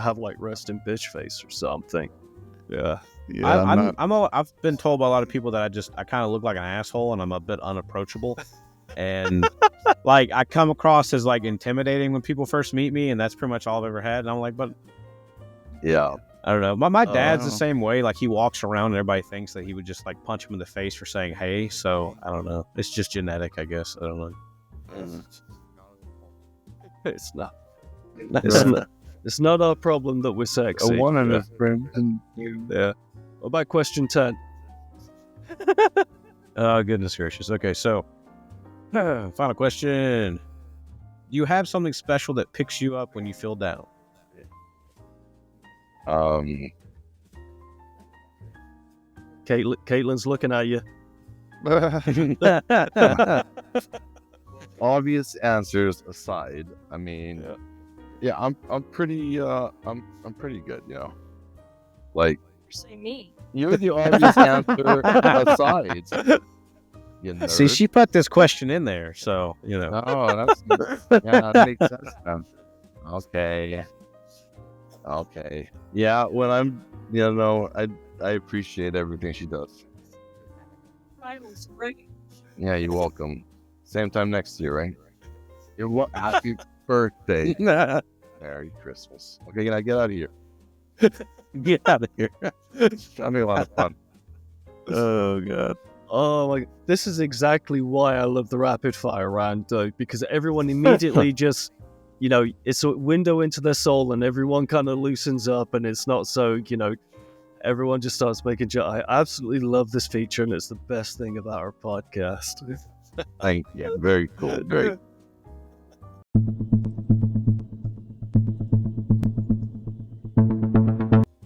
have like resting bitch face or something. Yeah. I've been told by a lot of people that I kind of look like an asshole and I'm a bit unapproachable, and like I come across as like intimidating when people first meet me, and that's pretty much all I've ever had. And I'm like, but Yeah. I don't know. My dad's the same way. Like he walks around and everybody thinks that he would just like punch him in the face for saying hey. So I don't know. It's just genetic, I guess. I don't know. It's not. It's not our problem that we're sexy. A one and a friend and you. Yeah. What about question 10? Oh, goodness gracious. Okay, so final question. Do you have something special that picks you up when you feel down? Caitlin's looking at you. Obvious answers aside, I mean, yeah, I'm pretty I'm pretty good, you know. Like, Say me. you're the obvious answer aside. You nerd. See, she put this question in there, so you know. Oh, that makes sense, man. Okay. Yeah, when I'm, I appreciate everything she does. I was great. Yeah, you're welcome. Same time next year, right? Happy birthday. Merry Christmas. Okay, can I get out of here? Get out of here. Having a lot of fun. Oh god. Oh my! This is exactly why I love the rapid fire round, though, because everyone immediately just, it's a window into their soul, and everyone kind of loosens up, and it's not so, everyone just starts making jokes. I absolutely love this feature, and it's the best thing about our podcast. Thank you. Very cool. Great.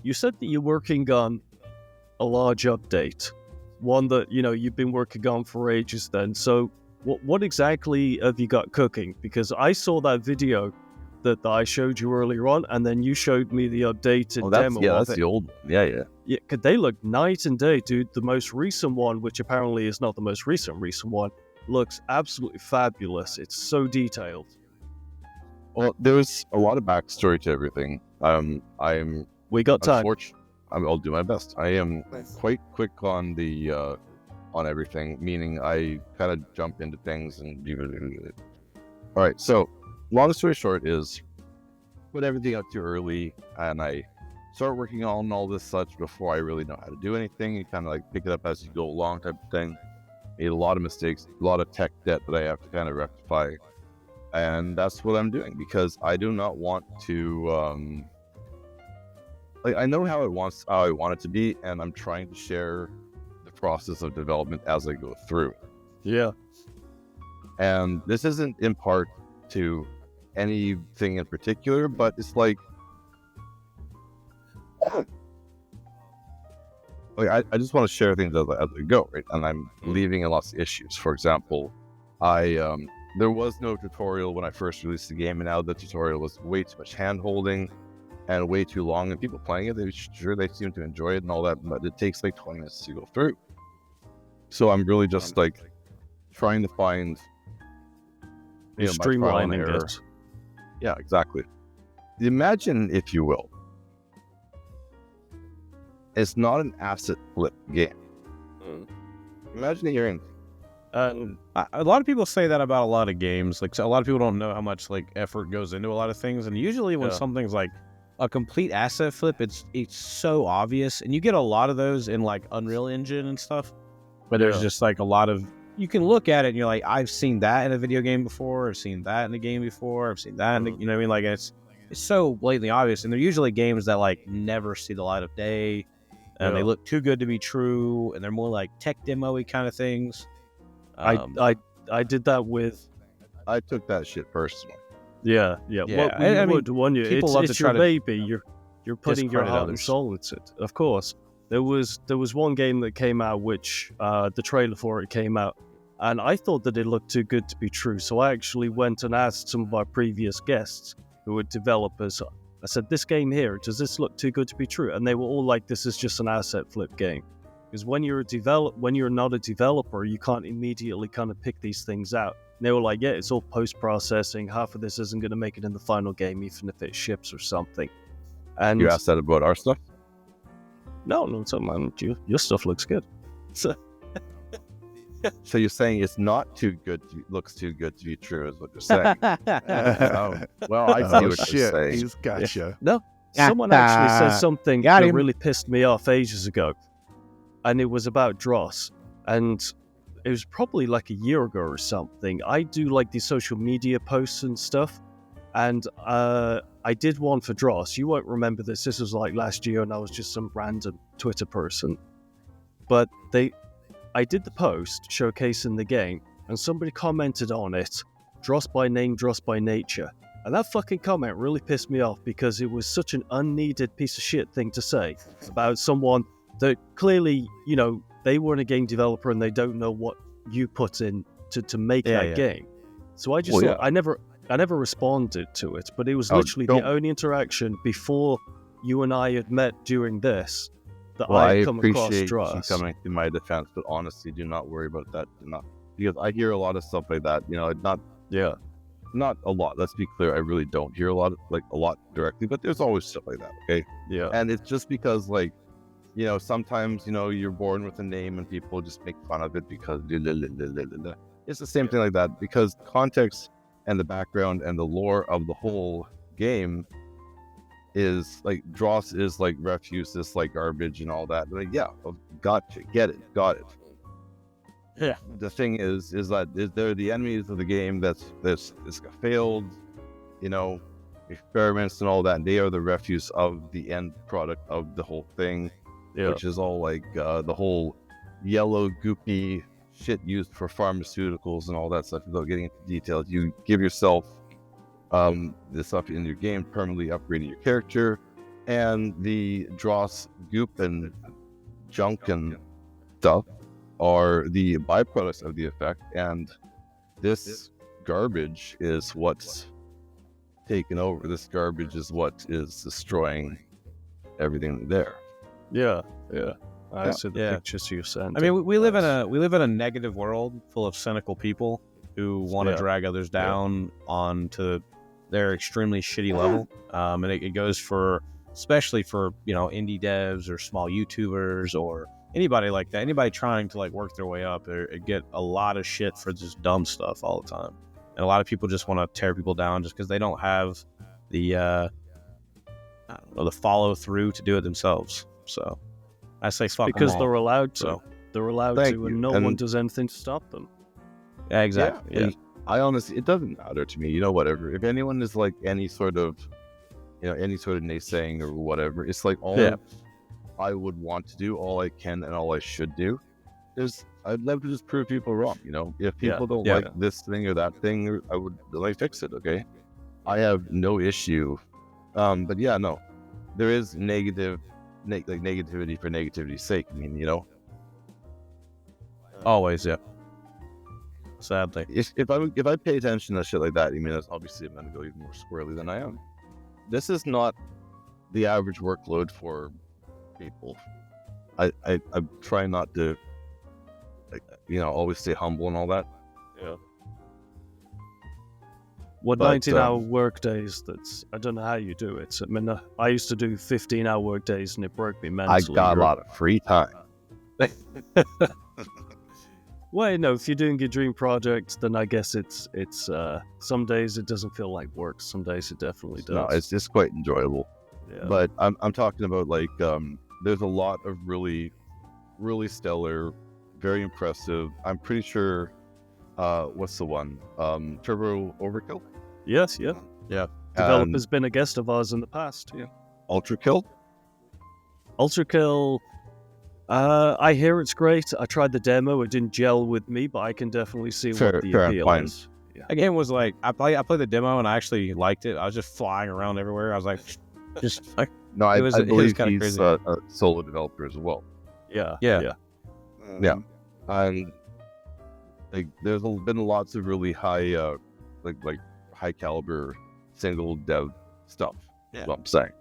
You said that you're working on a large update, one that, you've been working on for ages then. So what exactly have you got cooking? Because I saw that video that I showed you earlier on, and then you showed me the updated demo of that's it. the old one. Yeah. Yeah, they look night and day, dude. The most recent one, which apparently is not the most recent one, looks absolutely fabulous. It's so detailed. Well, there's a lot of backstory to everything. We got time. I'll do my best. I am quite quick on the on everything, meaning I kind of jump into things and. All right, so long story short is, put everything up too early, and I start working on all this such before I really know how to do anything. You kind of like pick it up as you go along, type of thing. Made a lot of mistakes, a lot of tech debt that I have to kind of rectify, and that's what I'm doing because I do not want to. I know how I want it to be, and I'm trying to share the process of development as I go through. Yeah. And this isn't in part to anything in particular, but it's like I just want to share things as I go, right? And I'm leaving in lots of issues. For example, there was no tutorial when I first released the game, and now the tutorial was way too much hand-holding and way too long, and people playing it, they seem to enjoy it and all that, but it takes like 20 minutes to go through. So I'm really just like trying to find streamlining it. Yeah, exactly. Imagine, if you will, it's not an asset flip game. Imagine hearing. A lot of people say that about a lot of games. Like, so a lot of people don't know how much like effort goes into a lot of things, and usually when something's like a complete asset flip, it's so obvious, and you get a lot of those in like Unreal Engine and stuff. But there's just like a lot of, you can look at it and you're like, I've seen that in a video game before, I've seen that in a game before, I've seen that in you know what I mean? Like it's so blatantly obvious, and they're usually games that like never see the light of day, and they look too good to be true, and they're more like tech demo-y kind of things. I did that with. I took that shit personally. Yeah. What I mean, people love to try your baby. You're putting your heart and soul into it. Of course, there was one game that came out, which the trailer for it came out, and I thought that it looked too good to be true. So I actually went and asked some of our previous guests who were developers. I said, "This game here, does this look too good to be true?" And they were all like, "This is just an asset flip game." Because when you're not a developer, you can't immediately kind of pick these things out. And they were like, yeah, it's all post-processing. Half of this isn't going to make it in the final game, even if it ships or something. And you asked that about our stuff? No, man. Your stuff looks good. So you're saying it's not too good, looks too good to be true, is what you're saying. Well, I see what you're saying. He's got you. No, someone actually said something that really pissed me off ages ago, and it was about DROSS, and it was probably like a year ago or something. I do like these social media posts and stuff, and I did one for DROSS. You won't remember this. This was like last year, and I was just some random Twitter person. But I did the post showcasing the game, and somebody commented on it, DROSS by name, DROSS by nature. And that fucking comment really pissed me off because it was such an unneeded piece of shit thing to say about someone that clearly, you know, they weren't a game developer and they don't know what you put in to make that game. So I just thought, I never responded to it, but it was literally the only interaction before you and I had met during this that I had come across DROSS. I appreciate you coming to my defense, but honestly, do not worry about that. Because I hear a lot of stuff like that. You know, not a lot. Let's be clear. I really don't hear a lot directly, but there's always stuff like that. Okay. Yeah. And it's just because, like, you know, sometimes, you know, you're born with a name and people just make fun of it because it's the same thing like that, because context and the background and the lore of the whole game is like DROSS is like refuse, this like garbage and all that. Like, yeah, gotcha, got it. Yeah. The thing is that they're the enemies of the game. That's failed, you know, experiments and all that. And they are the refuse of the end product of the whole thing, which is all like the whole yellow goopy shit used for pharmaceuticals and all that stuff. Without getting into details, you give yourself this stuff in your game, permanently upgrading your character, and the dross goop and junk and stuff are the byproducts of the effect, and this garbage is what's taken over. This garbage is what is destroying everything there. I see the pictures you sent. I mean, we live in a negative world full of cynical people who want to drag others down onto their extremely shitty level, and it goes especially for, you know, indie devs or small YouTubers or anybody like that. Anybody trying to like work their way up, or get a lot of shit for just dumb stuff all the time, and a lot of people just want to tear people down just because they don't have the the follow through to do it themselves. So I say fuck them because all. they're allowed to. So, they're allowed to, and no one does anything to stop them. Yeah, exactly. Yeah. I honestly, it doesn't matter to me. You know, whatever. If anyone is like any sort of naysaying or whatever, it's like all I would want to do, all I can and all I should do is I'd love to just prove people wrong. You know, if people don't like this thing or that thing, I would like fix it. Okay, I have no issue. But yeah, no, there is negativity for negativity's sake. I mean, you know, always, sadly. If I pay attention to shit like that, I mean, obviously I'm going to go even more squarely than I am. This is not the average workload for people. I try not to, like, you know, always stay humble and all that. Yeah. What 19-hour work days? I don't know how you do it. I mean, I used to do 15-hour work days, and it broke me mentally. I got a lot of free time. Well, you know, if you're doing your dream project, then I guess it's some days it doesn't feel like work. Some days it definitely does. No, it's just quite enjoyable. Yeah. But I'm talking about, like, there's a lot of really, really stellar, very impressive. I'm pretty sure, what's the one? Turbo Overkill? Yes, yeah. Developer's been a guest of ours in the past. Yeah. Ultra Kill. I hear it's great. I tried the demo. It didn't gel with me, but I can definitely see what the appeal is. Yeah. The game was like, I played the demo and I actually liked it. I was just flying around everywhere. I was like, just like, no, I believe he's he's a solo developer as well. Yeah. And like, there's been lots of really high, like high caliber single dev stuff. Yeah. Is what I'm saying.